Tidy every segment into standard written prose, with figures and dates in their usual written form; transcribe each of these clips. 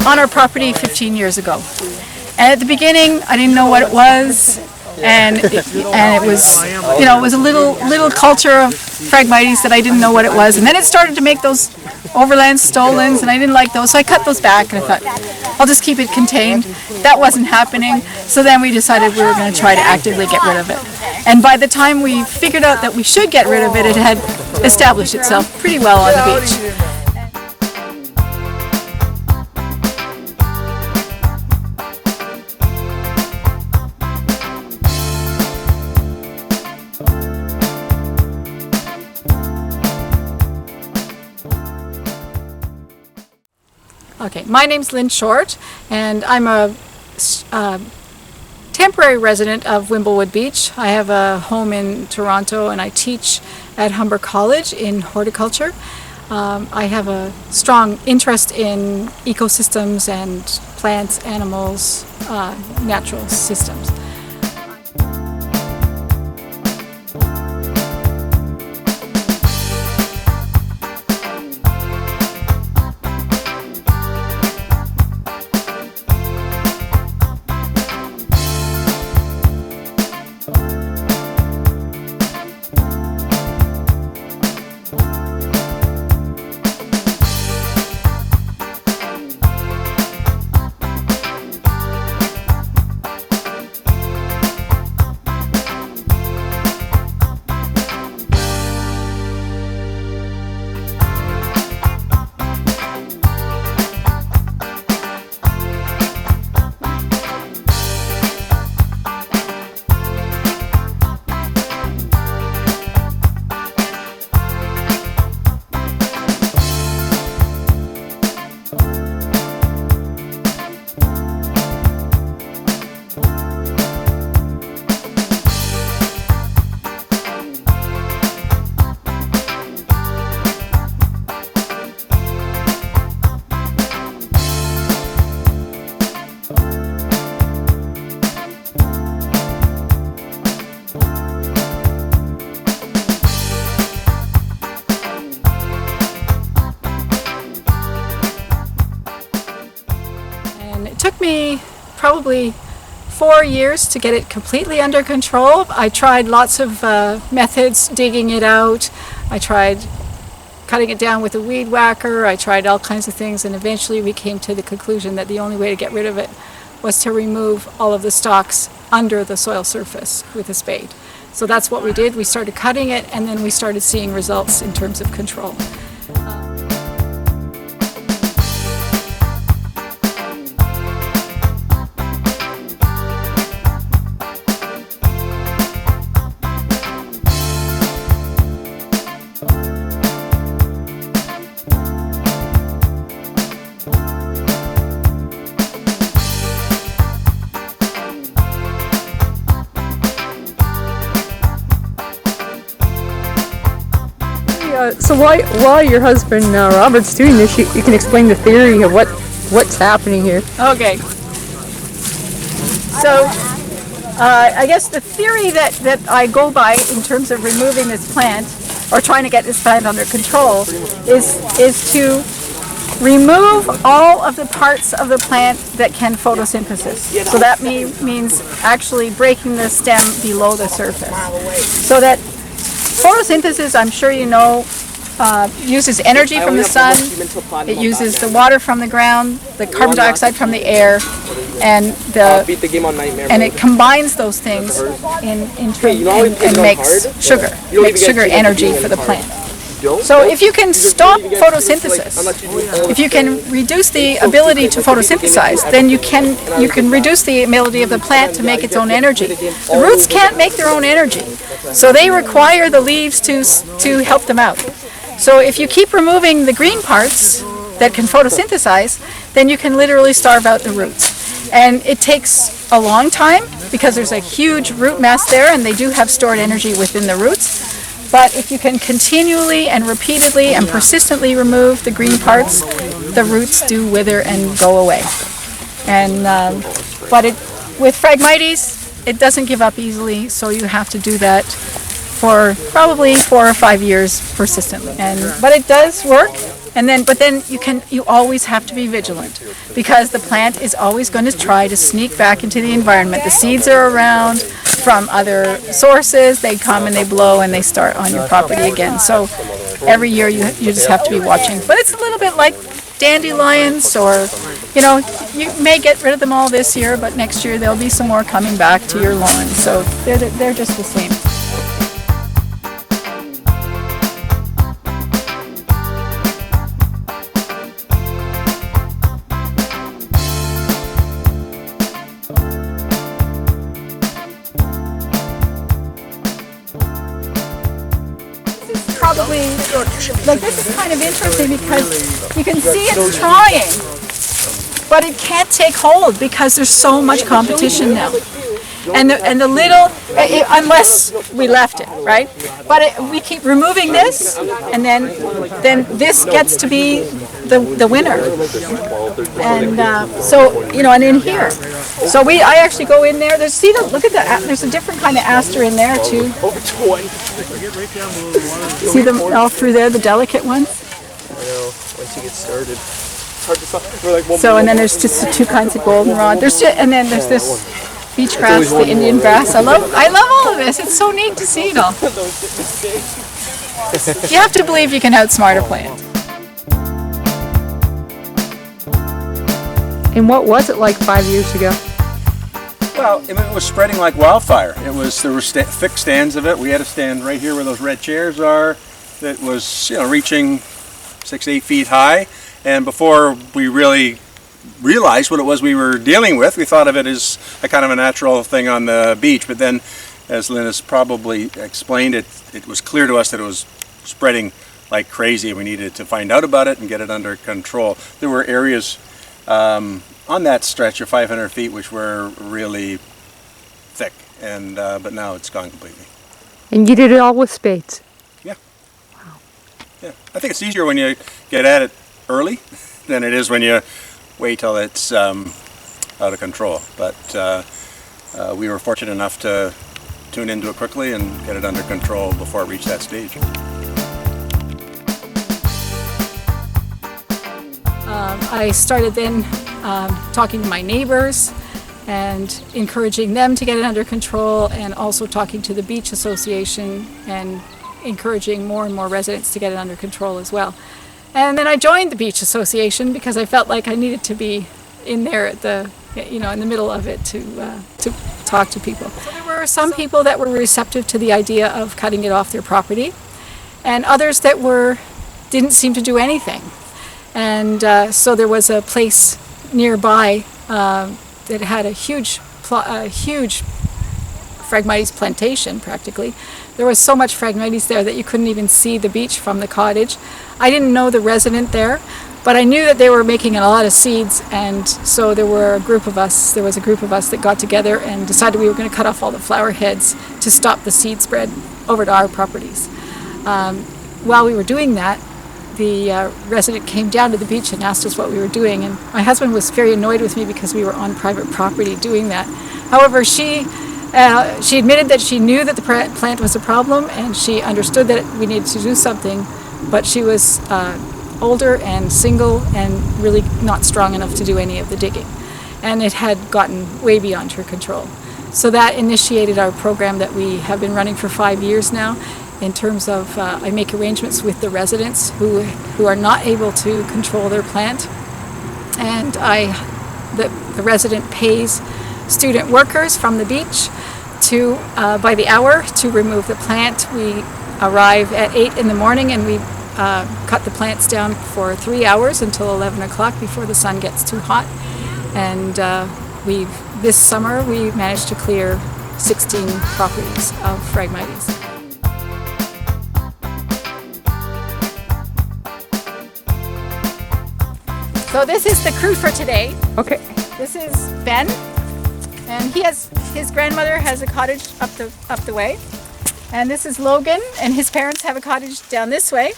on our property 15 years ago. And at the beginning, I didn't know what it was, and it was, you know, it was a little culture of Phragmites that I didn't know what it was. And then it started to make those overland stolons, and I didn't like those, so I cut those back, and I thought, I'll just keep it contained. That wasn't happening, so then we decided we were going to try to actively get rid of it. And by the time we figured out that we should get rid of it, it had established itself pretty well on the beach. Okay, my name's Lynn Short, and I'm a temporary resident of Wimblewood Beach. I have a home in Toronto, and I teach at Humber College in horticulture. I have a strong interest in ecosystems and plants, animals, natural systems. It took me probably 4 years to get it completely under control. I tried lots of methods, digging it out. I tried cutting it down with a weed whacker. I tried all kinds of things, and eventually we came to the conclusion that the only way to get rid of it was to remove all of the stalks under the soil surface with a spade. So that's what we did. We started cutting it, and then we started seeing results in terms of control. So while your husband Robert's doing this, you can explain the theory of what's happening here. Okay. So I guess the theory that I go by in terms of removing this plant, or trying to get this plant under control, is to remove all of the parts of the plant that can photosynthesis. So that means actually breaking the stem below the surface. So that photosynthesis, I'm sure you know, uses energy from the sun, it uses the water from the ground, the carbon dioxide from the air, and it combines those things and makes sugar energy for the plant. So if you can stop photosynthesis, if you can reduce the ability to photosynthesize, then you can reduce the ability of the plant to make its own energy. The roots can't make their own energy, so they require the leaves to help them out. So if you keep removing the green parts that can photosynthesize, then you can literally starve out the roots. And it takes a long time because there's a huge root mass there, and they do have stored energy within the roots. But if you can continually and repeatedly and persistently remove the green parts, the roots do wither and go away. And but with Phragmites, it doesn't give up easily, so you have to do that for probably 4 or 5 years persistently. But it does work. But then you always have to be vigilant, because the plant is always going to try to sneak back into the environment. The seeds are around from other sources. They come and they blow and they start on your property again. So every year you just have to be watching. But it's a little bit like dandelions, or you may get rid of them all this year, but next year there'll be some more coming back to your lawn. So they're just the same. Probably, like, this is kind of interesting because you can see it's trying, but it can't take hold because there's so much competition now. And the little, unless we left it, right? But we keep removing this, and then this gets to be the winner. And so, and in here. So I actually go in there. Look at that. There's a different kind of aster in there too. See them all through there, the delicate ones? I know, once you get started. It's hard to stop. We're like So, and then there's just two kinds of goldenrod. And then there's this beach grass, the Indian grass. I love all of this. It's so neat to see it all. You have to believe you can outsmart a plant. And what was it like 5 years ago? Well, it was spreading like wildfire. There were thick stands of it. We had a stand right here where those red chairs are that was reaching 6-8 feet high. And before we really realized what it was we were dealing with, we thought of it as a kind of a natural thing on the beach. But then, as Lynn has probably explained, it was clear to us that it was spreading like crazy. We needed to find out about it and get it under control. There were areas on that stretch of 500 feet which were really thick, and but now it's gone completely. And you did it all with spades? Yeah. Wow. Yeah. I think it's easier when you get at it early than it is when you wait till it's out of control. But we were fortunate enough to tune into it quickly and get it under control before it reached that stage. I started then talking to my neighbors and encouraging them to get it under control, and also talking to the beach association and encouraging more and more residents to get it under control as well. And then I joined the beach association because I felt like I needed to be in there at in the middle of it to talk to people. So there were some people that were receptive to the idea of cutting it off their property, and others that didn't seem to do anything. And so there was a place nearby that had a huge Phragmites plantation, practically. There was so much Phragmites there that you couldn't even see the beach from the cottage. I didn't know the resident there, but I knew that they were making a lot of seeds, and so there was a group of us that got together and decided we were going to cut off all the flower heads to stop the seed spread over to our properties. While we were doing that, the resident came down to the beach and asked us what we were doing, and my husband was very annoyed with me because we were on private property doing that. However, she admitted that she knew that the plant was a problem, and she understood that we needed to do something, but she was older and single and really not strong enough to do any of the digging, and it had gotten way beyond her control. So that initiated our program that we have been running for 5 years now, in terms of I make arrangements with the residents who are not able to control their plant, and the resident pays student workers from the beach by the hour to remove the plant. We arrive at 8 in the morning and we cut the plants down for 3 hours until 11 o'clock before the sun gets too hot. And this summer we managed to clear 16 properties of Phragmites. So this is the crew for today. Okay. This is Ben, and his grandmother has a cottage up the way. And this is Logan, and his parents have a cottage down this way.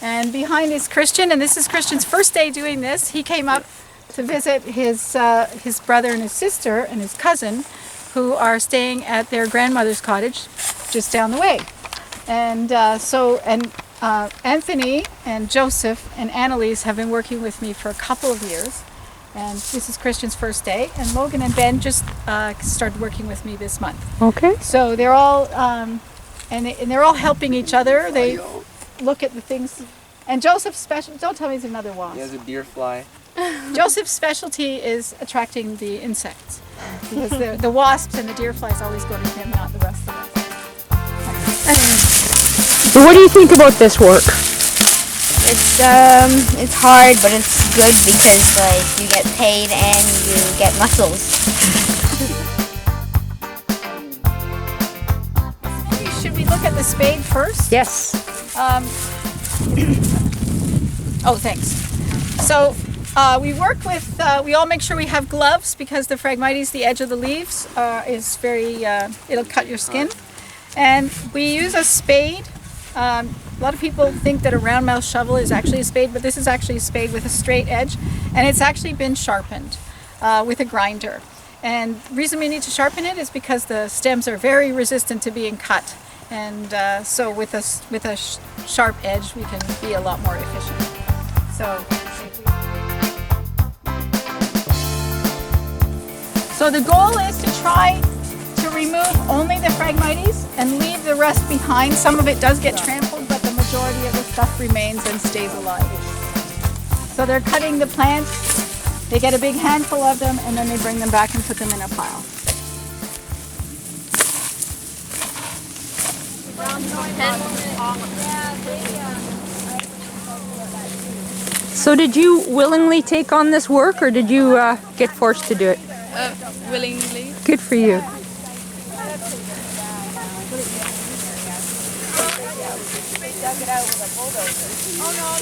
And behind is Christian, and this is Christian's first day doing this. He came up to visit his brother and his sister and his cousin, who are staying at their grandmother's cottage just down the way. And Anthony and Joseph and Annalise have been working with me for a couple of years. And this is Christian's first day. And Logan and Ben just started working with me this month. Okay. So they're all, and they're all helping each other. They look at the things. And Joseph's special, don't tell me he's another wasp. He has a deer fly. Joseph's specialty is attracting the insects. Because the wasps and the deer flies always go to him, not the rest of us. So what do you think about this work? It's hard, but it's good because like you get paid and you get muscles. Should we look at the spade first? Yes. Oh, thanks. So we work with, we all make sure we have gloves because the Phragmites, the edge of the leaves, is very, it'll cut your skin. And we use a spade. A lot of people think that a round mouth shovel is actually a spade, but this is actually a spade with a straight edge. And it's actually been sharpened with a grinder. And the reason we need to sharpen it is because the stems are very resistant to being cut. And so with a sharp edge, we can be a lot more efficient. So the goal is to try to remove only the Phragmites and leave the rest behind. Some of it does get trampled, but the majority of the stuff remains and stays alive. So they're cutting the plants, they get a big handful of them, and then they bring them back and put them in a pile. So did you willingly take on this work, or did you get forced to do it? Willingly. Good for you.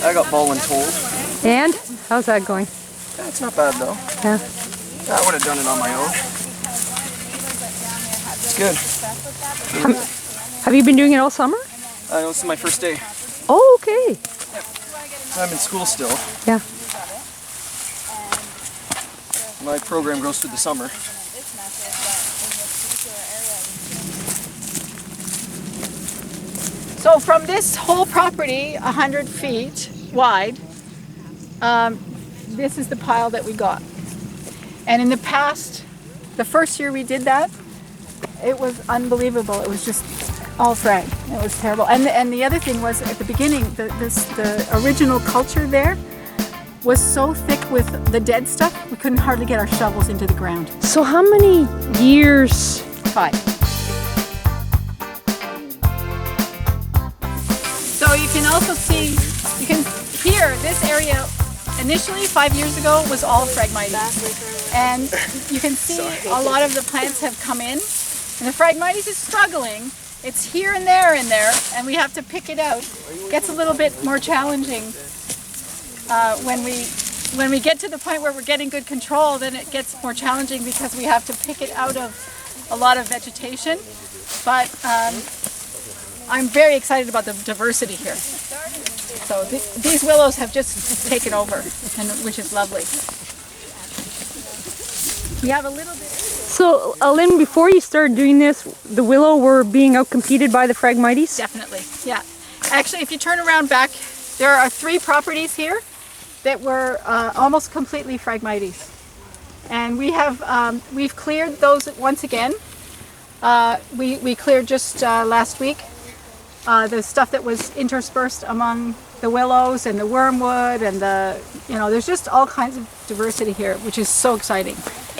I got voluntold. And how's that going? It's not bad though. Yeah. I would have done it on my own. It's good. Have you been doing it all summer? I know this is my first day. Oh, okay. I'm in school still. Yeah. My program goes through the summer. So from this whole property, 100 feet wide, this is the pile that we got. And in the past, the first year we did that, it was unbelievable. It was just all Phrag. It was terrible. And the other thing was, at the beginning, the original culture there was so thick with the dead stuff, we couldn't hardly get our shovels into the ground. So how many years? 5. So you can also see, you can hear this area initially 5 years ago was all Phragmites. And you can see a lot of the plants have come in. And the Phragmites is struggling. It's here and there, and we have to pick it out. It gets a little bit more challenging when we get to the point where we're getting good control. Then it gets more challenging because we have to pick it out of a lot of vegetation. But I'm very excited about the diversity here. So these willows have just taken over, which is lovely. We have a little bit. So, Lynn, before you started doing this, the willow were being outcompeted by the Phragmites? Definitely, yeah. Actually, if you turn around back, there are 3 properties here that were almost completely Phragmites. And we have, we've cleared those once again. We cleared just last week the stuff that was interspersed among the willows and the wormwood and there's just all kinds of diversity here, which is so exciting.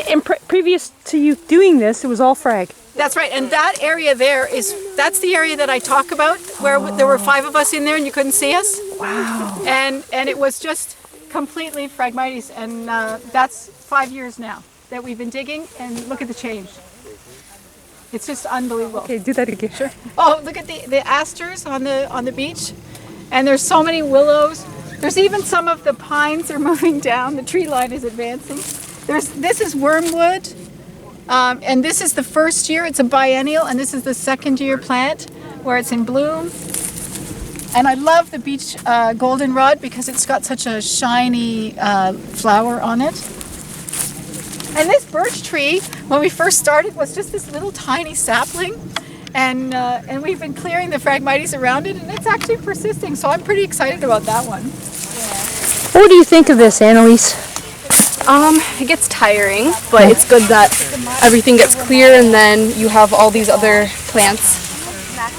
And previous to you doing this, it was all Phrag. That's right, and that area there that's the area that I talk about, where there were 5 of us in there and you couldn't see us. Wow. And it was just completely Phragmites, and that's 5 years now that we've been digging, and look at the change. It's just unbelievable. Okay, do that again. Sure. Oh, look at the asters on the beach, and there's so many willows. There's even some of the pines are moving down. The tree line is advancing. This is wormwood, and this is the first year. It's a biennial, and this is the second year plant where it's in bloom. And I love the beach goldenrod because it's got such a shiny flower on it. And this birch tree, when we first started, was just this little tiny sapling. and we've been clearing the Phragmites around it, and it's actually persisting. So I'm pretty excited about that one. What do you think of this, Annalise? It gets tiring, but it's good that everything gets clear and then you have all these other plants.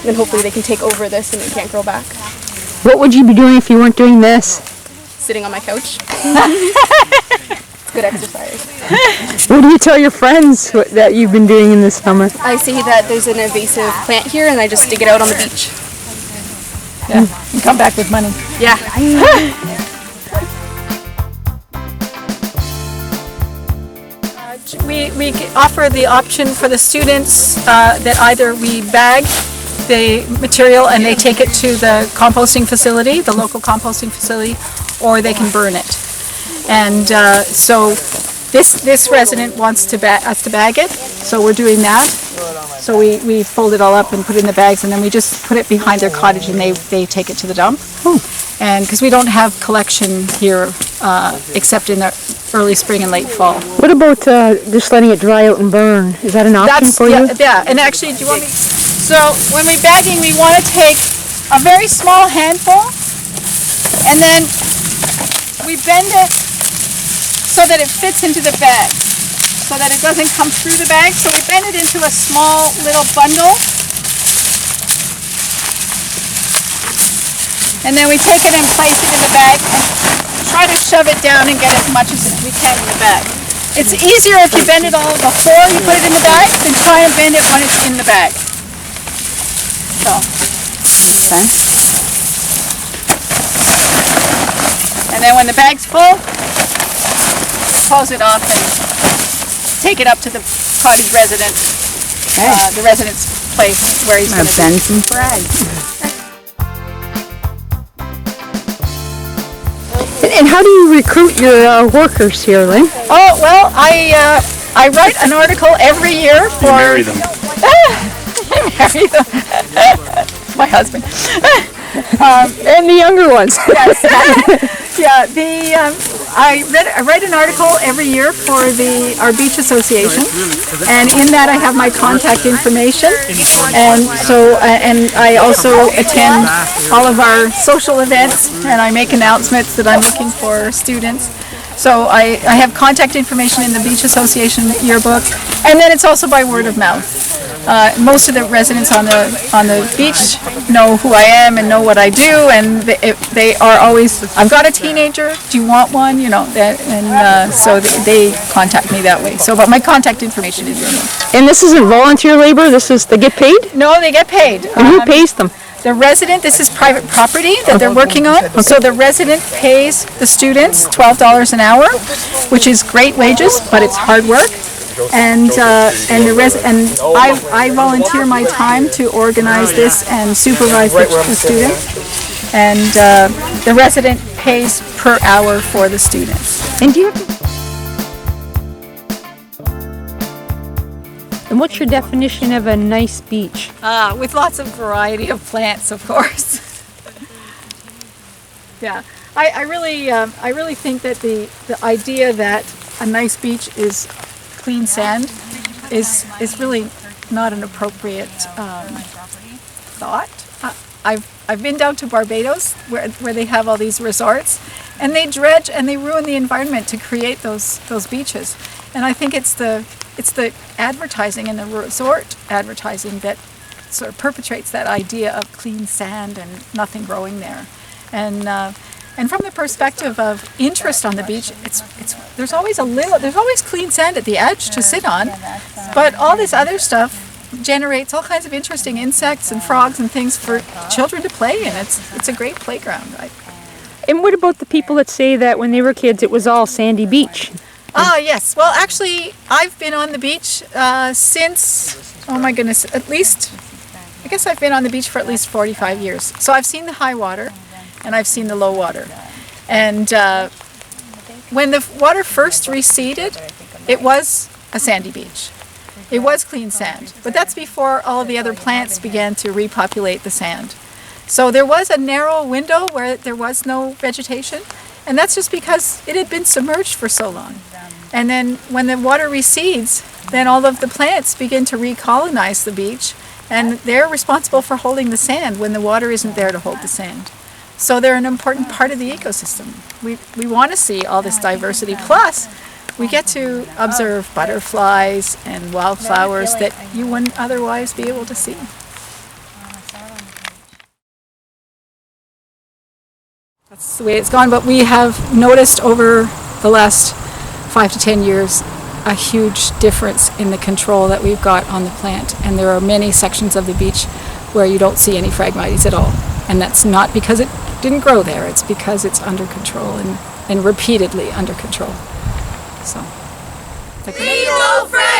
And hopefully they can take over this and it can't grow back. What would you be doing if you weren't doing this? Sitting on my couch. It's good exercise. What do you tell your friends that you've been doing in this summer? I say that there's an invasive plant here and I just dig it out on the beach. Yeah, and come back with money. Yeah. We offer the option for the students that either we bag the material and they take it to the composting facility, the local composting facility, or they can burn it. And so this resident wants us to bag it, so we're doing that. So we fold it all up and put it in the bags, and then we just put it behind their cottage and they take it to the dump. And because we don't have collection here except in the early spring and late fall. What about just letting it dry out and burn? Is that an option for you? Yeah, and actually, do you want me? So when we're bagging, we want to take a very small handful, and then we bend it so that it fits into the bag, so that it doesn't come through the bag. So we bend it into a small little bundle, and then we take it and place it in the bag and try to shove it down and get as much as we can in the bag. It's easier if you bend it all before you put it in the bag than try and bend it when it's in the bag. So. Okay. And then when the bag's full, close it off and take it up to the cottage resident, the resident's place where he's going to bend some Phrag. And how do you recruit your workers here, Lynn? Oh, well, I write an article every year for... You marry them. I marry them. My husband. And the younger ones. Yes. Yeah, I write an article every year for our beach association, and in that I have my contact information, and so and I also attend all of our social events, and I make announcements that I'm looking for students. So I have contact information in the beach association yearbook, and then it's also by word of mouth. Most of the residents on the beach know who I am and know what I do, and they are always, I've got a teenager, do you want one? You know, so they contact me that way. So, but my contact information is in there. And this isn't volunteer labor, they get paid? No, they get paid. And who pays them? The resident, this is private property that they're working on, so the resident pays the students $12 an hour, which is great wages, but it's hard work. And I volunteer my time to organize this and supervise the students, and the resident pays per hour for the students. And do you have And what's your definition of a nice beach? With lots of variety of plants, of course. Yeah, I really think that the idea that a nice beach is clean sand is really not an appropriate thought. I've been down to Barbados where they have all these resorts, and they dredge and they ruin the environment to create those beaches. And I think it's the advertising and the resort advertising that sort of perpetrates that idea of clean sand and nothing growing there. And from the perspective of interest on the beach, there's always clean sand at the edge to sit on, but all this other stuff generates all kinds of interesting insects and frogs and things for children to play in. It's a great playground. And what about the people that say that when they were kids it was all sandy beach? Yes. Well, actually, I've been on the beach since, oh my goodness, I guess I've been on the beach for at least 45 years. So I've seen the high water and I've seen the low water. And when the water first receded, it was a sandy beach. It was clean sand. But that's before all of the other plants began to repopulate the sand. So there was a narrow window where there was no vegetation, and that's just because it had been submerged for so long. And then when the water recedes, then all of the plants begin to recolonize the beach, And they're responsible for holding the sand when the water isn't there to hold the sand. So they're an important part of the ecosystem. We want to see all this diversity. Plus, we get to observe butterflies and wildflowers that you wouldn't otherwise be able to see. That's the way it's gone, but we have noticed over the last 5 to 10 years a huge difference in the control that we've got on the plant. And there are many sections of the beach where you don't see any Phragmites at all. And that's not because it didn't grow there, it's because it's under control and repeatedly under control. So. We know Phrag!